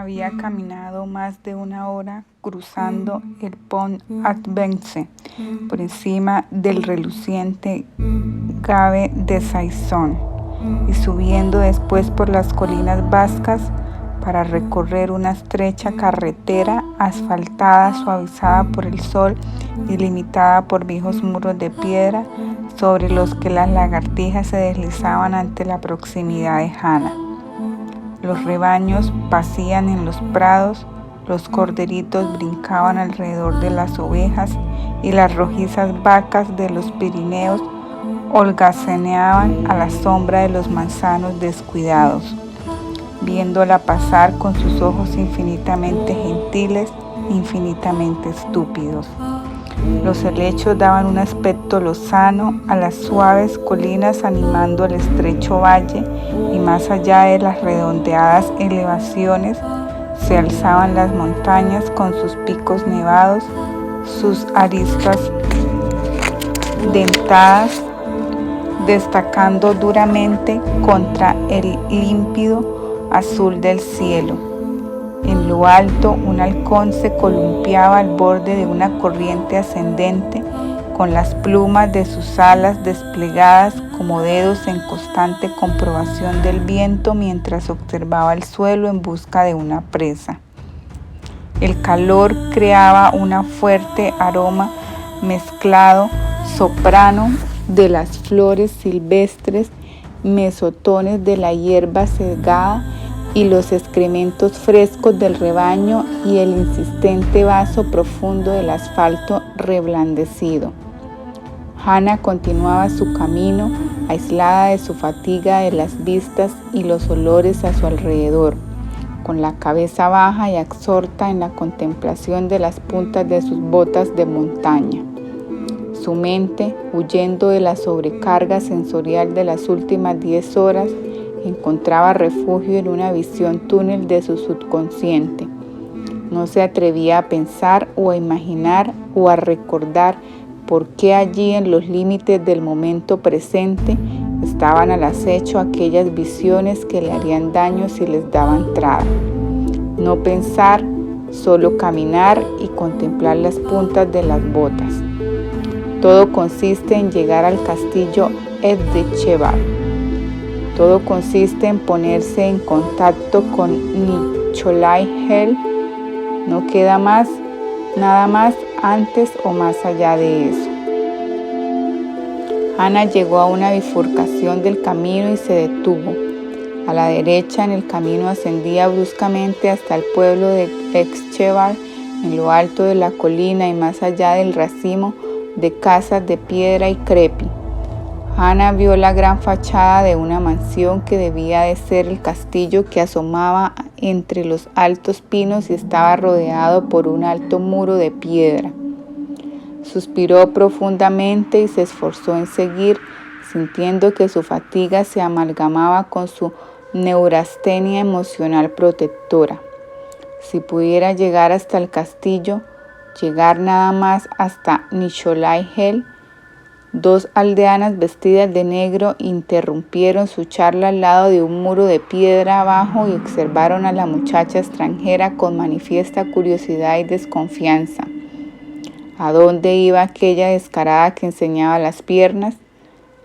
Había caminado más de 1 hora cruzando el Pont Advence por encima del reluciente Gave de Saizón y subiendo después por las colinas vascas para recorrer una estrecha carretera asfaltada, suavizada por el sol y limitada por viejos muros de piedra sobre los que las lagartijas se deslizaban ante la proximidad de Hannah. Los rebaños pacían en los prados, los corderitos brincaban alrededor de las ovejas y las rojizas vacas de los Pirineos holgazaneaban a la sombra de los manzanos descuidados, viéndola pasar con sus ojos infinitamente gentiles, infinitamente estúpidos. Los helechos daban un aspecto lozano a las suaves colinas, animando el estrecho valle, y más allá de las redondeadas elevaciones se alzaban las montañas con sus picos nevados, sus aristas dentadas destacando duramente contra el límpido azul del cielo. En lo alto, un halcón se columpiaba al borde de una corriente ascendente, con las plumas de sus alas desplegadas como dedos en constante comprobación del viento mientras observaba el suelo en busca de una presa. El calor creaba un fuerte aroma mezclado soprano de las flores silvestres, mesotones de la hierba segada y los excrementos frescos del rebaño y el insistente vaso profundo del asfalto reblandecido. Hannah continuaba su camino, aislada de su fatiga de las vistas y los olores a su alrededor, con la cabeza baja y absorta en la contemplación de las puntas de sus botas de montaña. Su mente, huyendo de la sobrecarga sensorial de las últimas 10 horas, encontraba refugio en una visión túnel de su subconsciente. No se atrevía a pensar o a imaginar o a recordar por qué allí en los límites del momento presente estaban al acecho aquellas visiones que le harían daño si les daba entrada. No pensar, solo caminar y contemplar las puntas de las botas. Todo consiste en llegar al castillo Eddechevar. Todo consiste en ponerse en contacto con Nicholai Hell. No queda nada más antes o más allá de eso. Hannah llegó a una bifurcación del camino y se detuvo. A la derecha, en el camino ascendía bruscamente hasta el pueblo de Eddechevar, en lo alto de la colina y más allá del racimo de casas de piedra y crepi. Hannah vio la gran fachada de una mansión que debía de ser el castillo, que asomaba entre los altos pinos y estaba rodeado por un alto muro de piedra. Suspiró profundamente y se esforzó en seguir, sintiendo que su fatiga se amalgamaba con su neurastenia emocional protectora. Si pudiera llegar hasta el castillo, llegar nada más hasta Nicholai Hell. 2 aldeanas vestidas de negro interrumpieron su charla al lado de un muro de piedra abajo y observaron a la muchacha extranjera con manifiesta curiosidad y desconfianza. ¿A dónde iba aquella descarada que enseñaba las piernas?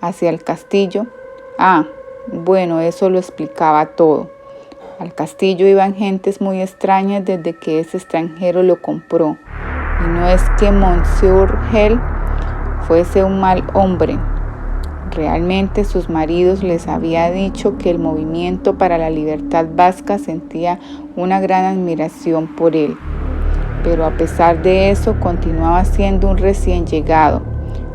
¿Hacia el castillo? Bueno, eso lo explicaba todo. Al castillo iban gentes muy extrañas desde que ese extranjero lo compró. Y no es que Monsieur Hell fuese un mal hombre. Realmente sus maridos les había dicho que el movimiento para la libertad vasca sentía una gran admiración por él. Pero a pesar de eso continuaba siendo un recién llegado.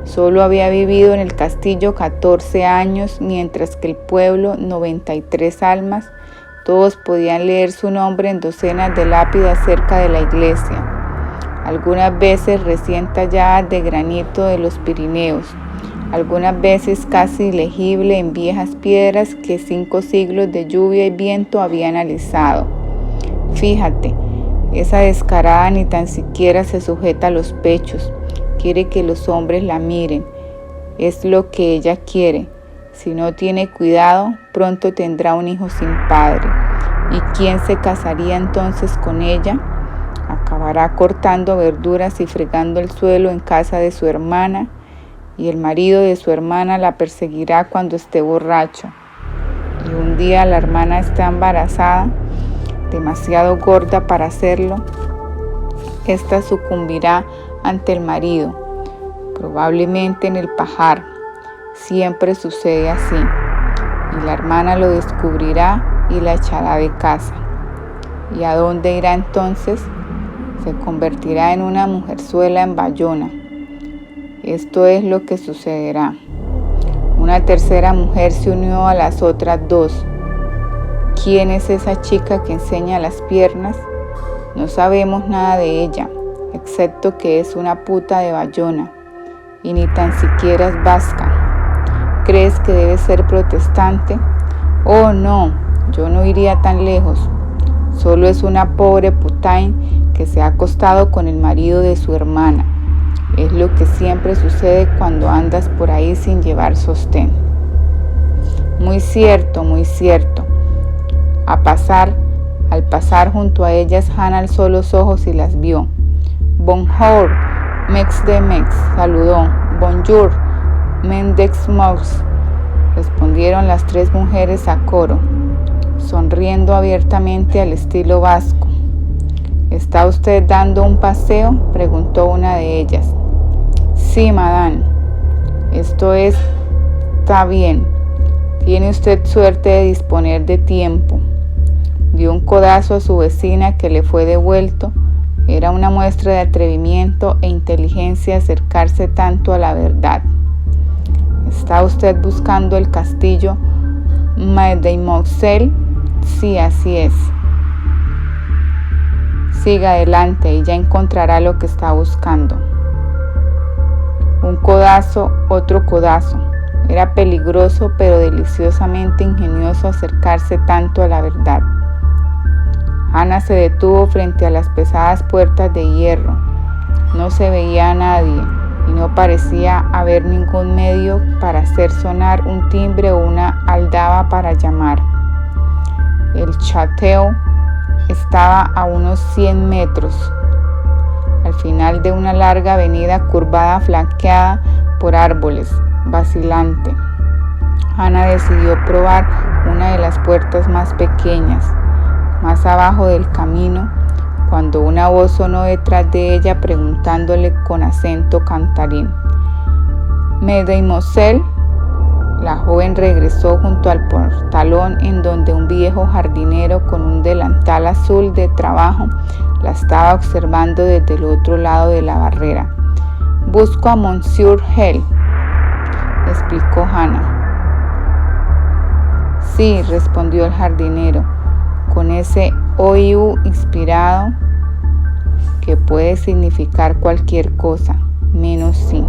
Solo había vivido en el castillo 14 años, mientras que el pueblo 93 almas. Todos podían leer su nombre en docenas de lápidas cerca de la iglesia. Algunas veces recién tallada de granito de los Pirineos, algunas veces casi ilegible en viejas piedras que 5 siglos de lluvia y viento habían alisado. Fíjate, esa descarada ni tan siquiera se sujeta a los pechos, quiere que los hombres la miren, es lo que ella quiere. Si no tiene cuidado, pronto tendrá un hijo sin padre. ¿Y quién se casaría entonces con ella? Acabará cortando verduras y fregando el suelo en casa de su hermana, y el marido de su hermana la perseguirá cuando esté borracho. Y un día la hermana está embarazada, demasiado gorda para hacerlo. Esta sucumbirá ante el marido, probablemente en el pajar. Siempre sucede así. Y la hermana lo descubrirá y la echará de casa. ¿Y a dónde irá entonces? Se convertirá en una mujerzuela en Bayona. Esto es lo que sucederá. Una tercera mujer se unió a las otras dos. ¿Quién es esa chica que enseña las piernas? No sabemos nada de ella, excepto que es una puta de Bayona, y ni tan siquiera es vasca. ¿Crees que debe ser protestante? Oh, no, yo no iría tan lejos. Solo es una pobre putain que se ha acostado con el marido de su hermana. Es lo que siempre sucede cuando andas por ahí sin llevar sostén. Muy cierto, muy cierto. Al pasar junto a ellas, Hannah alzó los ojos y las vio. Bonjour, mex de mex, saludó. Bonjour, mendex mouse, respondieron las tres mujeres a coro, sonriendo abiertamente al estilo vasco. ¿Está usted dando un paseo?, preguntó una de ellas. Sí, madame. Está bien. Tiene usted suerte de disponer de tiempo. Dio un codazo a su vecina que le fue devuelto. Era una muestra de atrevimiento e inteligencia acercarse tanto a la verdad. ¿Está usted buscando el castillo Mademoiselle? Sí, así es. Siga adelante y ya encontrará lo que está buscando. Un codazo, otro codazo. Era peligroso pero deliciosamente ingenioso acercarse tanto a la verdad. Hannah se detuvo frente a las pesadas puertas de hierro. No se veía a nadie y no parecía haber ningún medio para hacer sonar un timbre o una aldaba para llamar. El château estaba a unos 100 metros, al final de una larga avenida curvada flanqueada por árboles, vacilante. Hannah decidió probar una de las puertas más pequeñas, más abajo del camino, cuando una voz sonó detrás de ella preguntándole con acento cantarín: «Mademoiselle». La joven regresó junto al portalón en donde un viejo jardinero con un delantal azul de trabajo la estaba observando desde el otro lado de la barrera. «Busco a Monsieur Hell», explicó Hannah. «Sí», respondió el jardinero, con ese oído inspirado que puede significar cualquier cosa, menos sí.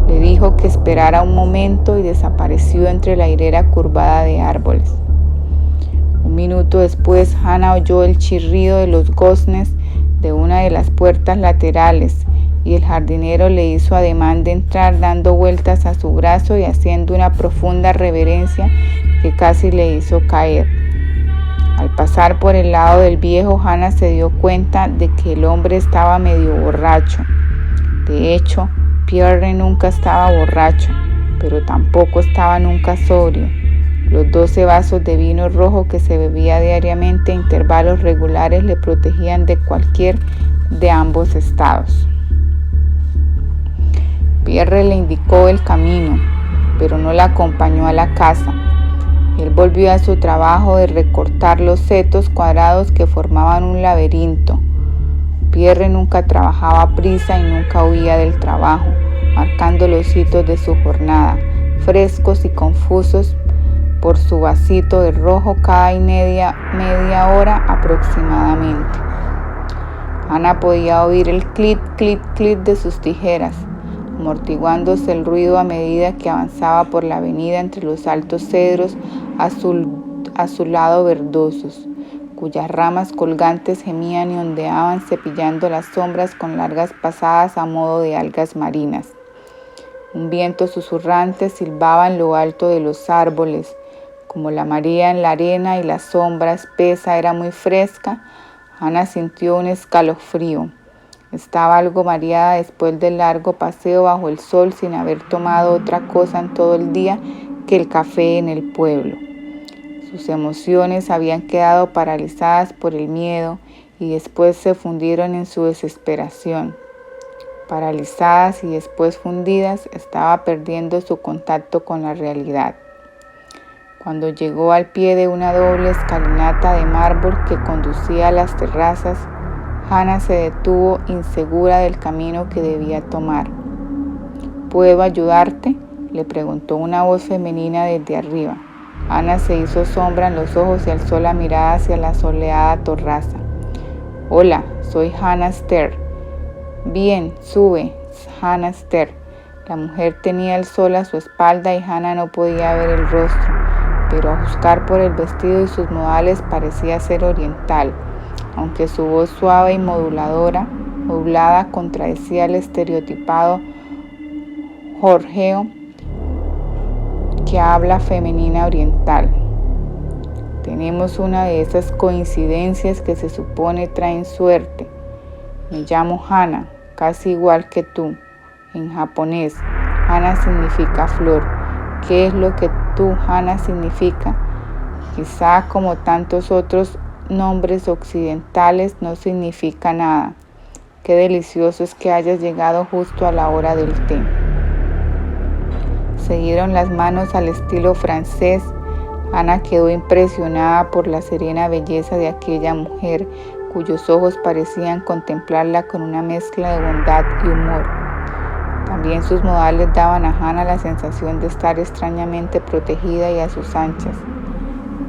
Le dijo que esperara un momento y desapareció entre la hilera curvada de árboles. Un minuto después, Hannah oyó el chirrido de los goznes de una de las puertas laterales y el jardinero le hizo ademán de entrar dando vueltas a su brazo y haciendo una profunda reverencia que casi le hizo caer. Al pasar por el lado del viejo, Hannah se dio cuenta de que el hombre estaba medio borracho. De hecho, Pierre nunca estaba borracho, pero tampoco estaba nunca sobrio. Los 12 vasos de vino rojo que se bebía diariamente a intervalos regulares le protegían de cualquier de ambos estados. Pierre le indicó el camino, pero no la acompañó a la casa. Él volvió a su trabajo de recortar los setos cuadrados que formaban un laberinto. Pierre nunca trabajaba a prisa y nunca huía del trabajo, marcando los hitos de su jornada, frescos y confusos por su vasito de rojo cada media hora aproximadamente. Hannah podía oír el clit, clit, clit de sus tijeras, amortiguándose el ruido a medida que avanzaba por la avenida entre los altos cedros azulado verdosos, cuyas ramas colgantes gemían y ondeaban cepillando las sombras con largas pasadas a modo de algas marinas. Un viento susurrante silbaba en lo alto de los árboles, Como la marea en la arena y la sombra espesa era muy fresca, Hannah sintió un escalofrío. Estaba algo mareada después del largo paseo bajo el sol sin haber tomado otra cosa en todo el día que el café en el pueblo. Sus emociones habían quedado paralizadas por el miedo y después se fundieron en su desesperación. Paralizadas y después fundidas, estaba perdiendo su contacto con la realidad. Cuando llegó al pie de una doble escalinata de mármol que conducía a las terrazas, Hannah se detuvo insegura del camino que debía tomar. ¿Puedo ayudarte?, le preguntó una voz femenina desde arriba. Hannah se hizo sombra en los ojos y alzó la mirada hacia la soleada terraza. Hola, soy Hannah Stern. Bien, sube, Hannah Stern. La mujer tenía el sol a su espalda y Hannah no podía ver el rostro, pero a juzgar por el vestido y sus modales parecía ser oriental, aunque su voz suave y modulada contradecía el estereotipado gorjeo que habla femenina oriental. Tenemos una de esas coincidencias que se supone traen suerte. Me llamo Hannah, casi igual que tú. En japonés, Hannah significa flor. ¿Qué es lo que tú, Hannah, significa? Quizá como tantos otros nombres occidentales no significa nada. Qué delicioso es que hayas llegado justo a la hora del té. Se dieron las manos al estilo francés. Hannah quedó impresionada por la serena belleza de aquella mujer, cuyos ojos parecían contemplarla con una mezcla de bondad y humor. También sus modales daban a Hannah la sensación de estar extrañamente protegida y a sus anchas.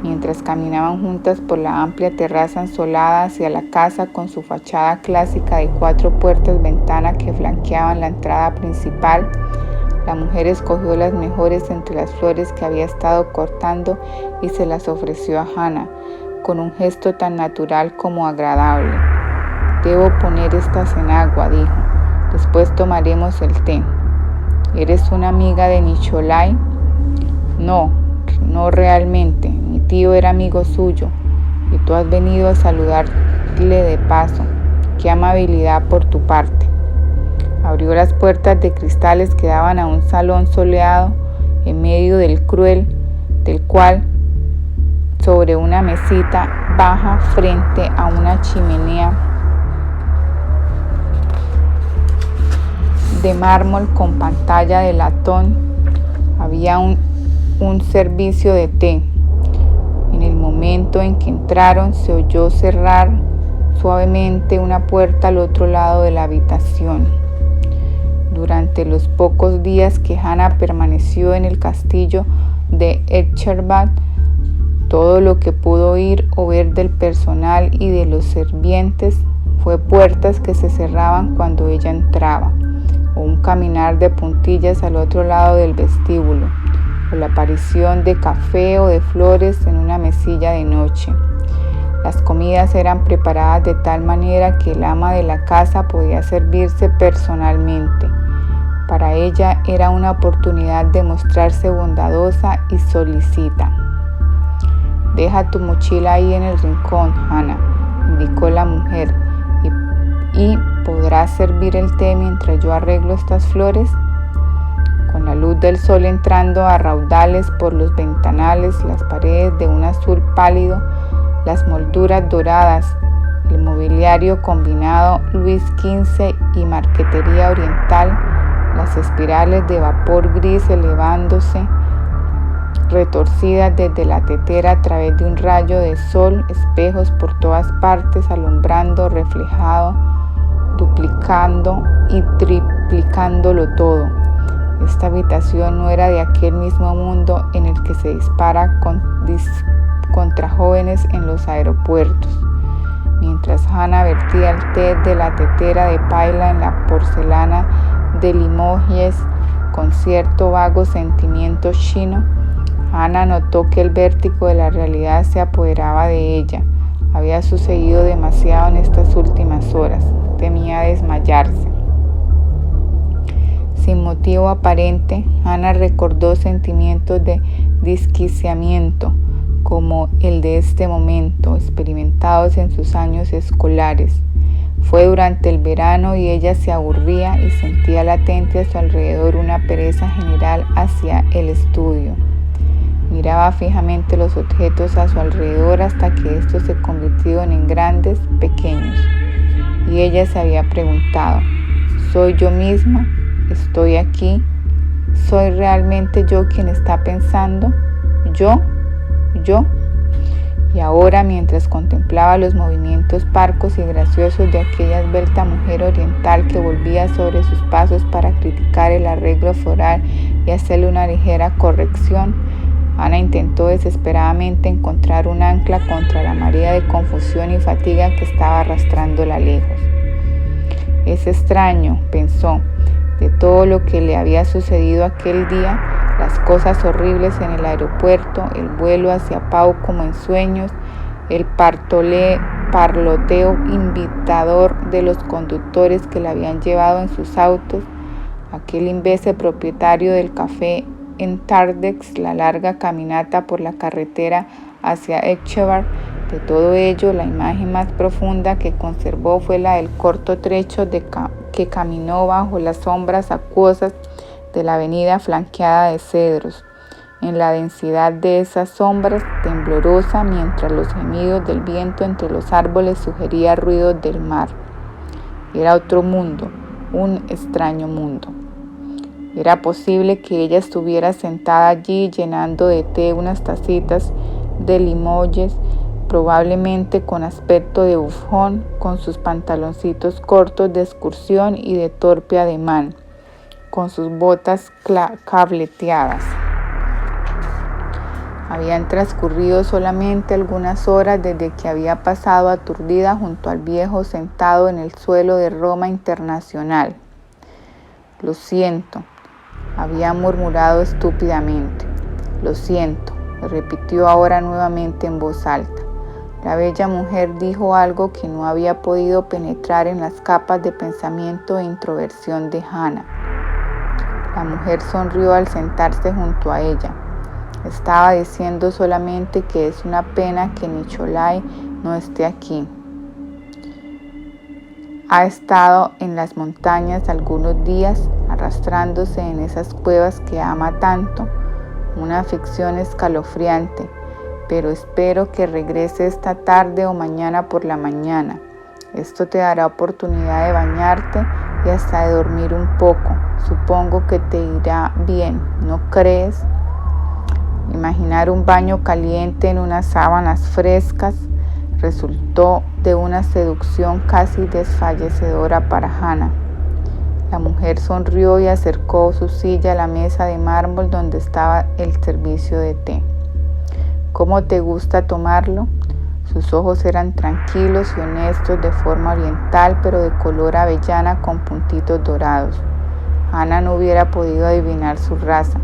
Mientras caminaban juntas por la amplia terraza ensolada hacia la casa con su fachada clásica de 4 puertas-ventana que flanqueaban la entrada principal, la mujer escogió las mejores entre las flores que había estado cortando y se las ofreció a Hannah, con un gesto tan natural como agradable. Debo poner estas en agua, dijo. Después tomaremos el té. ¿Eres una amiga de Nicholai? No realmente. Mi tío era amigo suyo y tú has venido a saludarle de paso. Qué amabilidad por tu parte. Abrió las puertas de cristales que daban a un salón soleado en medio del cual, sobre una mesita baja frente a una chimenea de mármol con pantalla de latón, había un servicio de té. En el momento en que entraron, se oyó cerrar suavemente una puerta al otro lado de la habitación. Durante los pocos días que Hannah permaneció en el castillo de Etcherbad, todo lo que pudo oír o ver del personal y de los sirvientes fue puertas que se cerraban cuando ella entraba, o un caminar de puntillas al otro lado del vestíbulo, o la aparición de café o de flores en una mesilla de noche. Las comidas eran preparadas de tal manera que el ama de la casa podía servirse personalmente. Para ella era una oportunidad de mostrarse bondadosa y solicita. Deja tu mochila ahí en el rincón, Hannah, indicó la mujer, y ¿podrás servir el té mientras yo arreglo estas flores? Con la luz del sol entrando a raudales por los ventanales, las paredes de un azul pálido, las molduras doradas, el mobiliario combinado Luis XV y marquetería oriental, las espirales de vapor gris elevándose, retorcidas desde la tetera a través de un rayo de sol, espejos por todas partes alumbrando, reflejado, duplicando y triplicándolo todo. Esta habitación no era de aquel mismo mundo en el que se dispara contra jóvenes en los aeropuertos. Mientras Hannah vertía el té de la tetera de paila en la porcelana de Limoges con cierto vago sentimiento chino, Hannah notó que el vértigo de la realidad se apoderaba de ella. Había sucedido demasiado en estas últimas horas. Temía desmayarse. Sin motivo aparente, Hannah recordó sentimientos de desquiciamiento, como el de este momento, experimentados en sus años escolares. Fue durante el verano y ella se aburría y sentía latente a su alrededor una pereza general hacia el estudio. Miraba fijamente los objetos a su alrededor hasta que estos se convirtieron en grandes, pequeños. Y ella se había preguntado, ¿soy yo misma? ¿Estoy aquí? ¿Soy realmente yo quien está pensando? ¿Yo? Y ahora, mientras contemplaba los movimientos parcos y graciosos de aquella esbelta mujer oriental que volvía sobre sus pasos para criticar el arreglo floral y hacerle una ligera corrección, Hannah intentó desesperadamente encontrar un ancla contra la marea de confusión y fatiga que estaba arrastrándola lejos. Es extraño, pensó, de todo lo que le había sucedido aquel día, las cosas horribles en el aeropuerto, el vuelo hacia Pau como en sueños, el parloteo invitador de los conductores que la habían llevado en sus autos, aquel imbécil propietario del café en Tardex, la larga caminata por la carretera hacia Escobar. De todo ello, la imagen más profunda que conservó fue la del corto trecho que caminó bajo las sombras acuosas de la avenida flanqueada de cedros, en la densidad de esas sombras, temblorosa, mientras los gemidos del viento entre los árboles sugerían ruidos del mar. Era otro mundo, un extraño mundo. Era posible que ella estuviera sentada allí llenando de té unas tacitas de Limoges, probablemente con aspecto de bufón, con sus pantaloncitos cortos de excursión y de torpe ademán, con sus botas cableteadas. Habían transcurrido solamente algunas horas desde que había pasado aturdida junto al viejo sentado en el suelo de Roma Internacional. Lo siento, había murmurado estúpidamente. Lo siento, repitió ahora nuevamente en voz alta. La bella mujer dijo algo que no había podido penetrar en las capas de pensamiento e introversión de Hannah. La mujer sonrió al sentarse junto a ella. Estaba diciendo solamente que es una pena que Nicholai no esté aquí. Ha estado en las montañas algunos días, arrastrándose en esas cuevas que ama tanto, una ficción escalofriante, pero espero que regrese esta tarde o mañana por la mañana. Esto te dará oportunidad de bañarte y hasta de dormir un poco. Supongo que te irá bien, ¿no crees? Imaginar un baño caliente en unas sábanas frescas resultó de una seducción casi desfallecedora para Hannah. La mujer sonrió y acercó su silla a la mesa de mármol donde estaba el servicio de té. ¿Cómo te gusta tomarlo? Sus ojos eran tranquilos y honestos de forma oriental, pero de color avellana con puntitos dorados. Hannah no hubiera podido adivinar su raza.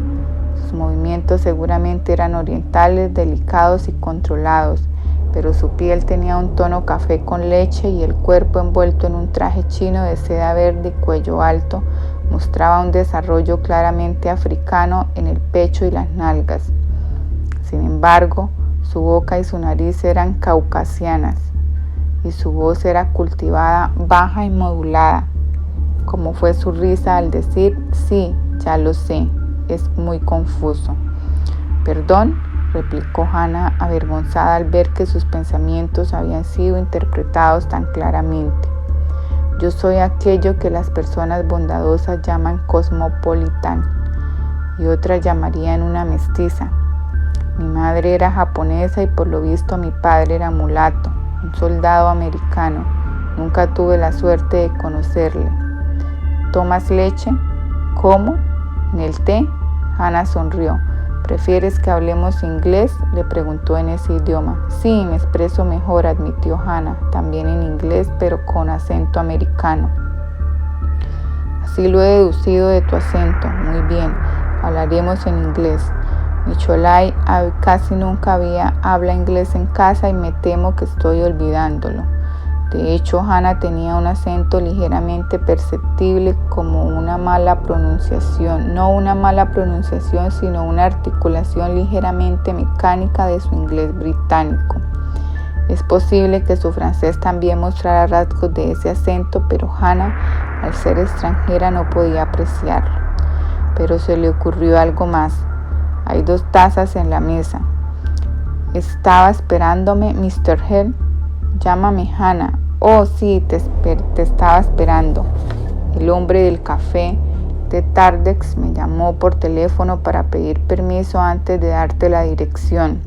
Sus movimientos seguramente eran orientales, delicados y controlados, pero su piel tenía un tono café con leche y el cuerpo envuelto en un traje chino de seda verde y cuello alto mostraba un desarrollo claramente africano en el pecho y las nalgas. Sin embargo, su boca y su nariz eran caucasianas y su voz era cultivada, baja y modulada, como fue su risa al decir, sí, ya lo sé, es muy confuso. ¿Perdón?, replicó Hannah, avergonzada al ver que sus pensamientos habían sido interpretados tan claramente. Yo soy aquello que las personas bondadosas llaman cosmopolitan y otras llamarían una mestiza. Mi madre era japonesa y por lo visto mi padre era mulato, un soldado americano. Nunca tuve la suerte de conocerle. ¿Tomas leche? ¿Cómo? ¿En el té? Hannah sonrió. ¿Prefieres que hablemos inglés?, le preguntó en ese idioma. Sí, me expreso mejor, admitió Hannah, también en inglés, pero con acento americano. Así lo he deducido de tu acento. Muy bien, hablaremos en inglés. Nicholai casi nunca habla inglés en casa y me temo que estoy olvidándolo. De hecho, Hannah tenía un acento ligeramente perceptible como una mala pronunciación, no una mala pronunciación, sino una articulación ligeramente mecánica de su inglés británico. Es posible que su francés también mostrara rasgos de ese acento, pero Hannah, al ser extranjera, no podía apreciarlo. Pero se le ocurrió algo más. Hay 2 tazas en la mesa. ¿Estaba esperándome, Mr. Hill? Llámame Hannah. Oh, sí, te estaba esperando. El hombre del café de Tardex me llamó por teléfono para pedir permiso antes de darte la dirección.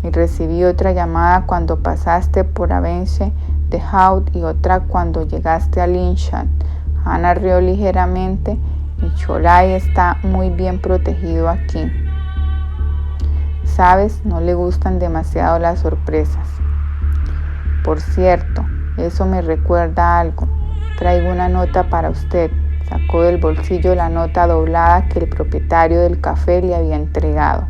Y recibí otra llamada cuando pasaste por Avence de Hout y otra cuando llegaste a Linsham. Hannah rió ligeramente. Nicholai está muy bien protegido aquí. Sabes, no le gustan demasiado las sorpresas. Por cierto, eso me recuerda algo. Traigo una nota para usted. Sacó del bolsillo la nota doblada que el propietario del café le había entregado.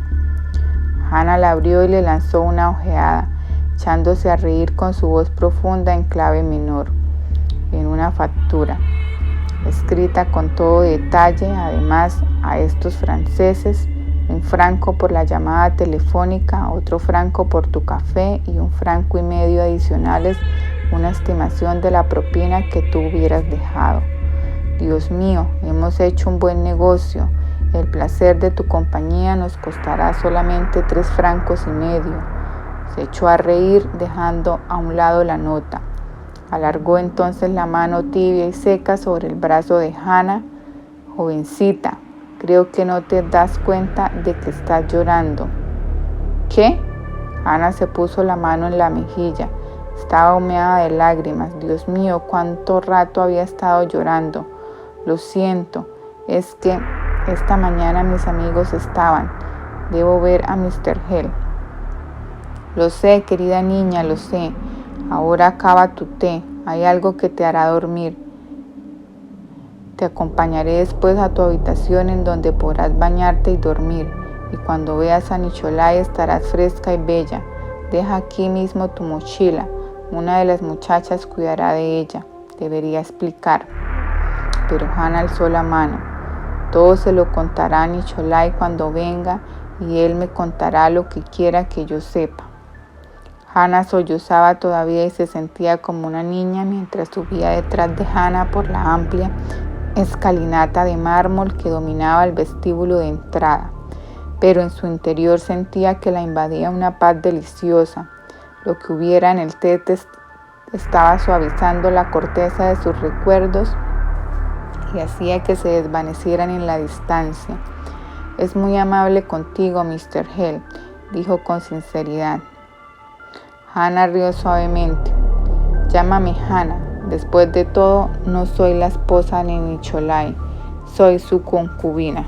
Hannah la abrió y le lanzó una ojeada, echándose a reír con su voz profunda en clave menor. En una factura, escrita con todo detalle, además a estos franceses, 1 franco por la llamada telefónica, otro franco por tu café y 1,5 francos adicionales, una estimación de la propina que tú hubieras dejado. Dios mío, hemos hecho un buen negocio. El placer de tu compañía nos costará solamente 3,5 francos. Se echó a reír dejando a un lado la nota. Alargó entonces la mano tibia y seca sobre el brazo de Hannah. Jovencita, creo que no te das cuenta de que estás llorando. ¿Qué? Hannah se puso la mano en la mejilla. Estaba humeada de lágrimas. Dios mío, cuánto rato había estado llorando. Lo siento, es que esta mañana mis amigos estaban. Debo ver a Mr. Hill. Lo sé, querida niña, lo sé. Ahora acaba tu té. Hay algo que te hará dormir. Te acompañaré después a tu habitación en donde podrás bañarte y dormir. Y cuando veas a Nicholai estarás fresca y bella. Deja aquí mismo tu mochila. Una de las muchachas cuidará de ella. Debería explicar. Pero Hannah alzó la mano. Todo se lo contará a Nicholai cuando venga y él me contará lo que quiera que yo sepa. Hannah sollozaba todavía y se sentía como una niña mientras subía detrás de Hannah por la amplia escalinata de mármol que dominaba el vestíbulo de entrada. Pero en su interior sentía que la invadía una paz deliciosa. Lo que hubiera en el té estaba suavizando la corteza de sus recuerdos y hacía que se desvanecieran en la distancia. Es muy amable contigo, Mr. Hill, dijo con sinceridad. Hannah rió suavemente. Llámame Hannah. Después de todo, no soy la esposa de Nicholai, soy su concubina.